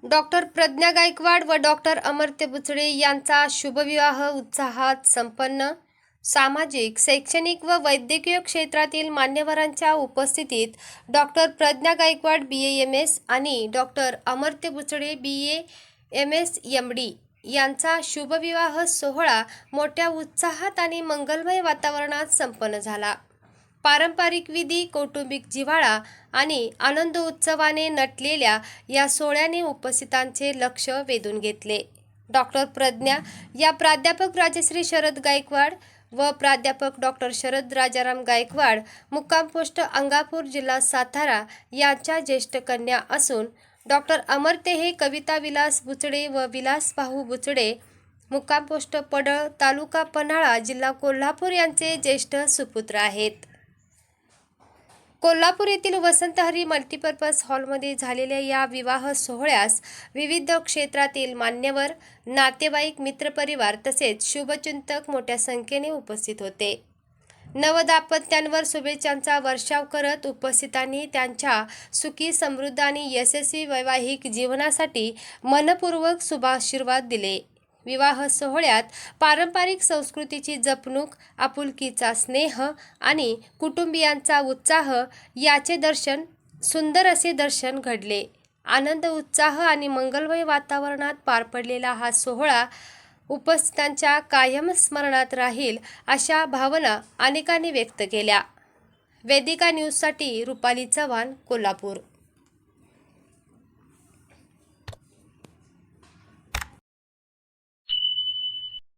Doctor Pragya Gaikwad व doctor Amartya Buchade यांचा शुभविवाह उत्साहात संपन्न। सामाजिक, शैक्षणिक व वैद्यकीय क्षेत्रातील मान्यवरांच्या उपस्थितीत doctor Pragya Gaikwad BA MS आणि doctor Amartya Buchade BA MS MD यांचा शुभविवाह सोहळा मोठ्या उत्साहात आणि मंगलमय वातावरणात संपन्न झाला। पारंपरिक विधी, कौटुंबिक जिव्हाळा आणि आनंद उत्सवाने नटलेल्या या सोहळ्याने उपस्थितांचे लक्ष वेधून घेतले। डॉक्टर प्रज्ञा या प्राध्यापक राजश्री शरद गायकवाड व प्राध्यापक डॉक्टर शरद राजाराम गायकवाड, मुक्काम पोस्ट अंगापूर, जिल्हा सातारा यांच्या ज्येष्ठ कन्या असून डॉक्टर अमर्त्य हे कविता विलास बुचडे व विलास भाऊ बुचडे, मुक्काम पोस्ट पडळ, तालुका पन्हाळा, जिल्हा कोल्हापूर यांचे ज्येष्ठ सुपुत्र आहेत। कोल्हापूर येथील वसंतहरी मल्टीपर्पज हॉलमध्ये झालेल्या या विवाह सोहळ्यास विविध क्षेत्रातील मान्यवर, नातेवाईक, मित्रपरिवार तसेच शुभचिंतक मोठ्या संख्येने उपस्थित होते। नवदाम्पत्यांवर शुभेच्छांचा वर्षाव करत उपस्थितांनी त्यांच्या सुखी, समृद्ध आणि यशस्वी वैवाहिक जीवनासाठी मनपूर्वक शुभाशीर्वाद दिले। विवाह सोहळ्यात पारंपरिक संस्कृतीची जपणूक, आपुलकीचा स्नेह आणि कुटुंबियांचा उत्साह याचे सुंदर असे दर्शन घडले। आनंद, उत्साह आणि मंगलमय वातावरणात पार पडलेला हा सोहळा उपस्थितांच्या कायम स्मरणात राहील अशा भावना अनेकांनी व्यक्त केल्या। वेदिका न्यूजसाठी रुपाली चव्हाण, कोल्हापूर।